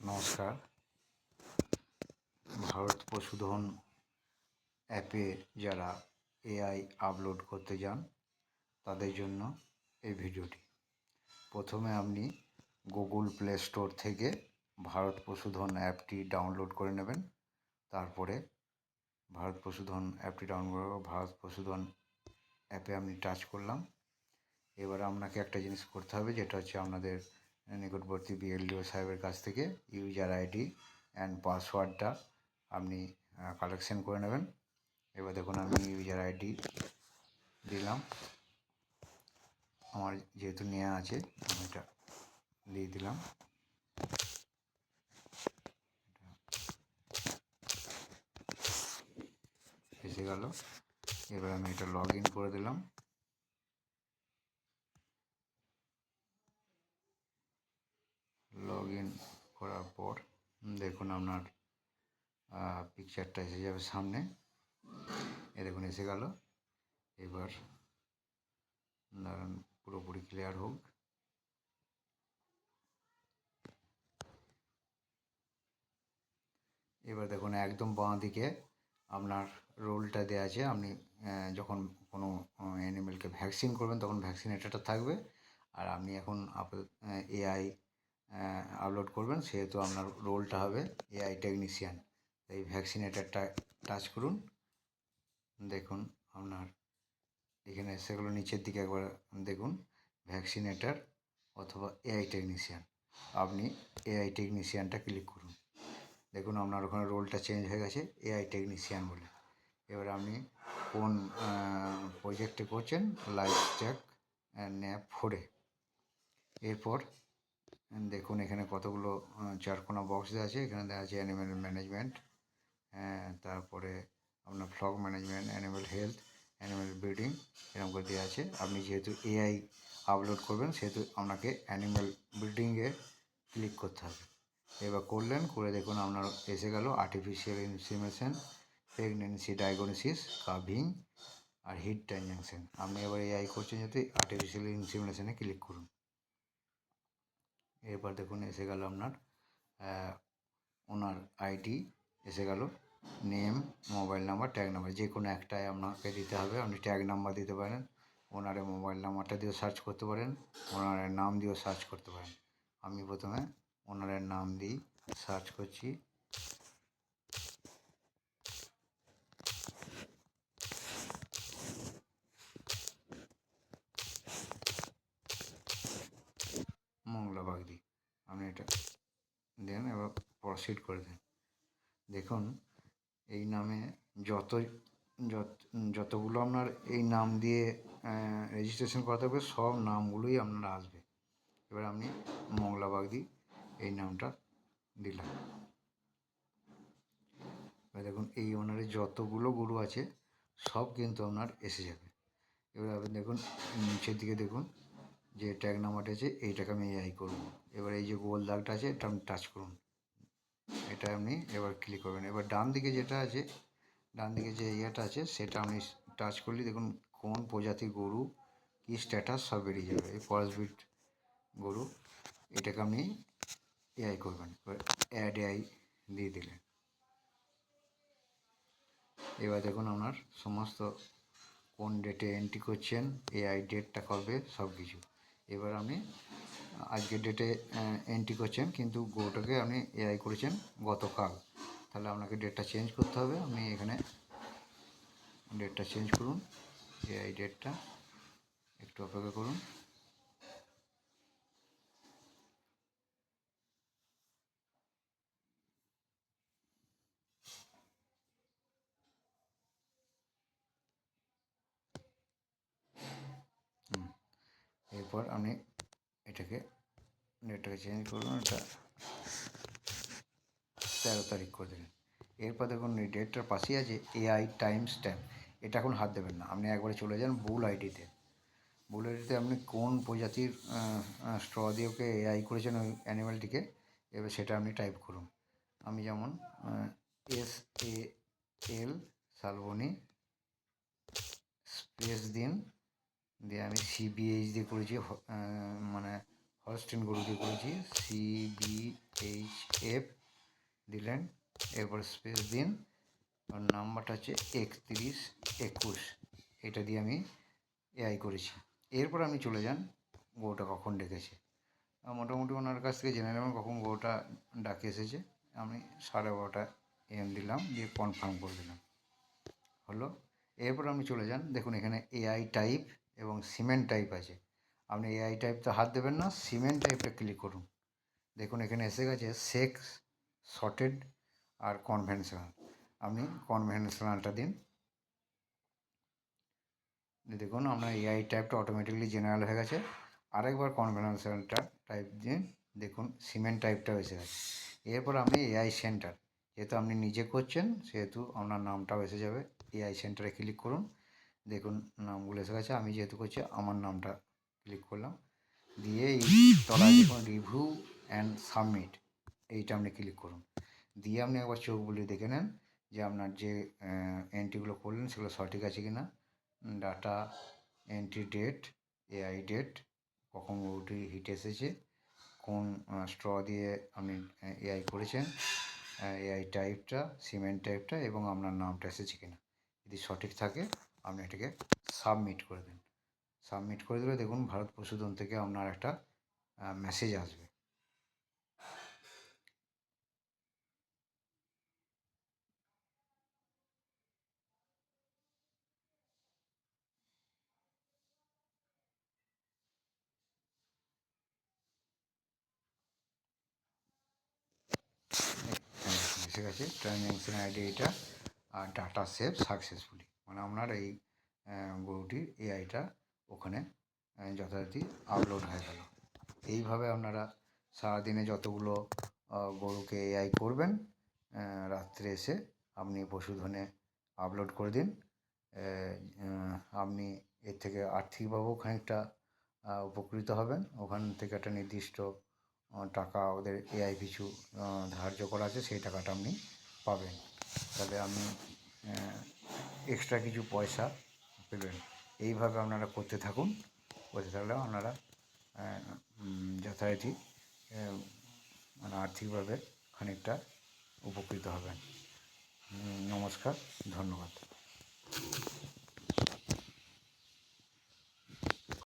নমস্কার। ভারত পশুধন অ্যাপে যারা এআই আপলোড করতে যান তাদের জন্য এই ভিডিওটি। প্রথমে আপনি গুগল প্লে স্টোর থেকে ভারত পশুধন অ্যাপটি ডাউনলোড করে নেবেন। তারপরে ভারত পশুধন অ্যাপটি ডাউনলোড করে ভারত পশুধন অ্যাপে আমি টাচ করলাম। এবার আপনাকে একটা জিনিস করতে হবে, যেটা হচ্ছে আপনাদের নিকটবর্তী বিএলডিও সাহেবের কাছ থেকে ইউজার আইডি অ্যান্ড পাসওয়ার্ডটা আপনি কালেকশন করে নেবেন। এবার দেখুন আমি ইউজার আইডি দিলাম, আমার যেহেতু নেওয়া আছে আমি এটা দিয়ে দিলাম। এসে গেল। এবার আমি এটা লগ ইন করে দিলাম। লগ ইন করার পর দেখুন আপনার পিকচারটা এসে যাবে সামনে। দেখুন এসে গেল। এবার দাঁড়ান পুরোপুরি ক্লিয়ার হোক। এবার দেখুন একদম বাঁ দিকে আপনার রোলটা দেওয়া আছে। আপনি যখন কোনো অ্যানিমেলকে ভ্যাকসিন করবেন তখন ভ্যাকসিনেটারটা থাকবে। আর আপনি এখন এআই আপলোড করবেন, সেহেতু আপনার রোলটা হবে এআই টেকনিশিয়ান। এই ভ্যাকসিনেটারটা টাচ করুন। দেখুন আপনার এখানে সেগুলো নিচের দিকে একবার দেখুন, ভ্যাকসিনেটার অথবা এআই টেকনিশিয়ান। আপনি এআই টেকনিশিয়ানটা ক্লিক করুন। দেখুন আপনার ওখানে রোলটা চেঞ্জ হয়ে গেছে এআই টেকনিশিয়ান বলে। এবার আপনি কোন প্রজেক্টে করছেন, লাইভস্টক ন্যাপ 4-এ। এরপর দেখুন এখানে কতগুলো চারকোনা বক্স দেওয়া আছে। এখানে দেওয়া আছে অ্যানিম্যাল ম্যানেজমেন্ট, তারপরে আপনার flock management, animal health, animal breeding, এরকম করে দেওয়া আছে। আপনি যেহেতু এআই আপলোড করবেন সেহেতু আপনাকে অ্যানিম্যাল ব্রিডিংয়ে ক্লিক করতে হবে। এবার করলেন, করে দেখুন আপনার এসে গেল আর্টিফিশিয়াল ইনসিমেশন, প্রেগনেন্সি ডায়াগনোসিস, কাভিং আর হিট ট্রানজাকশন। আপনি এবার এআই করছেন যাতে আর্টিফিশিয়াল ইনসিমেশনে ক্লিক করুন। এরপর দেখুন এসে গেল আপনার ওনার আইডি এসে গেল, name, mobile number, tag number, যে কোনো একটাই আপনাকে দিতে হবে। আপনি ট্যাগ নাম্বার দিতে পারেন, ওনারের মোবাইল নাম্বারটা দিয়েও সার্চ করতে পারেন, ওনারের নাম দিয়েও সার্চ করতে পারেন। আমি প্রথমে ওনারের নাম দিই সার্চ করছি। মংলা বাগদি, আপনি এটা দেন, এবার প্রসিড করে দেন। দেখুন এই নামে যতগুলো আপনার এই নাম দিয়ে রেজিস্ট্রেশন করাতে হবে সব নামগুলোই আপনার আসবে। এবার আপনি মংলা বাগদি এই নামটা দিলাম। এবার দেখুন এই ওনারের যতগুলো গরু আছে সব কিন্তু আপনার এসে যাবে। এবার আপনি দেখুন নিচের দিকে দেখুন যে ট্যাগ নাম্বারটা আছে, এইটাকে আমি এআই করবো। এবার এই যে গোল দাগটা আছে এটা আপনি টাচ করুন, এটা আপনি এবার ক্লিক করবেন। এবার ডান দিকে যেটা আছে, ডান দিকে যে ইয়েটা আছে সেটা আপনি টাচ করলে দেখুন কোন প্রজাতির গরু, কি স্ট্যাটাস সব বেরিয়ে যাবে। এই ফরেস্ট গরু, এটাকে আপনি এআই করবেন। এবার অ্যাড এআই দিয়ে দিলেন। এবার দেখুন আপনার সমস্ত কোন ডেটে এন্ট্রি করছেন, এআই ডেটটা করবে সব কিছু। এবার আপনি আজকের ডেটে এন্ট্রি করছেন কিন্তু গরুটাকে আপনি এআই করেছেন গতকাল, তাহলে আপনাকে ডেটটা চেঞ্জ করতে হবে। আপনি এখানে ডেটটা চেঞ্জ করুন, এআই ডেটটা একটু অপেক্ষা করুন। এরপর আপনি এটাকে ডেটটাকে চেঞ্জ করুন, এটা 13 তারিখ করে দেবেন। এরপর দেখুন এই ডেটটার পাশেই আছে এআই টাইম স্ট্যাম্প, এটা এখন হাত দেবেন না। আপনি একবারে চলে যান বুল আইডিতে। বুল আইডিতে আপনি কোন প্রজাতির স্ট্র দিয়ে ওকে এআই করেছেন ওই অ্যানিম্যালটিকে, এবার সেটা আপনি টাইপ করুন। আমি যেমন SAL শালবনী স্পেস দিন, দিয়ে আমি CBH দিয়ে করেছি, মানে হলস্টিন গরু দিয়ে করেছি। CBHF দিলেন, এরপর স্পেস দিন, আর নাম্বারটা হচ্ছে 3121, এটা দিয়ে আমি এআই করেছি। এরপর আপনি চলে যান গরুটা কখন ডেকেছে। মোটামুটি ওনার কাছ থেকে জেনে নেবেন কখন গরুটা ডাকে এসেছে। আমি 12:30 AM দিলাম, দিয়ে কনফার্ম করে দিলাম, হলো। এরপর আপনি চলে যান, দেখুন এখানে এআই টাইপ এবং সিমেন্ট টাইপ আছে। আপনি এআই টাইপটা হাত দেবেন না, সিমেন্ট টাইপটা ক্লিক করুন। দেখুন এখানে এসে গেছে সেক্স, শর্টেড আর কনভেনশনাল। আপনি কনভেনশনালটা দিন। দেখুন আপনার এআই টাইপটা অটোমেটিকলি জেনারেল হয়ে গেছে। আরেকবার কনভেনশনালটা টাইপ দিন, দেখুন সিমেন্ট টাইপটাও এসে গেছে। এরপর আপনি এআই সেন্টার, যেহেতু আপনি নিজে করছেন সেহেতু আপনার নামটাও এসে যাবে। এআই সেন্টারে ক্লিক করুন, দেখুন নামগুলো এসে গেছে। আমি যেহেতু করছি আমার নামটা ক্লিক করলাম, দিয়ে এই তলায় দেখুন রিভিউ অ্যান্ড সাবমিট, এইটা আপনি ক্লিক করুন। দিয়ে আপনি একবার চোখ বুলিয়ে দেখে নেন যে আপনার যে এন্ট্রিগুলো করলেন সেগুলো সঠিক আছে কি না। Data entry date, AI date, কখন গরুটি হিট এসেছে, কোন স্ট্র দিয়ে আপনি এআই করেছেন, এআই টাইপটা, সিমেন্ট টাইপটা এবং আপনার নামটা এসেছে কিনা। যদি সঠিক থাকে আপনি এটাকে সাবমিট করে দিন। সাবমিট করে দিলে দেখুন ভারত পশুধন থেকে আপনার একটা মেসেজ আসবে। এসে গেছে ট্রানজ্যাকশন আইডি এটা, আর ডাটা সেভ সাকসেসফুলি, মানে আপনার এই গরুটির এআইটা ওখানে যথারীতি আপলোড হয়ে গেল। এইভাবে আপনারা সারাদিনে যতগুলো গরুকে এআই করবেন, রাত্রে এসে আপনি পশুধনে আপলোড করে দিন। আপনি এর থেকে আর্থিকভাবেও খানিকটা উপকৃত হবেন। ওখান থেকে একটা নির্দিষ্ট টাকা ওদের এআই পিছু ধার্য করা আছে, সেই টাকাটা আপনি পাবেন। তাহলে আপনি এক্সট্রা কিছু পয়সা পেলেন। এইভাবে আপনারা করতে থাকুন, করতে থাকলে আপনারা যথারীতি মানে আর্থিকভাবে খানিকটা উপকৃত হবেন। নমস্কার, ধন্যবাদ।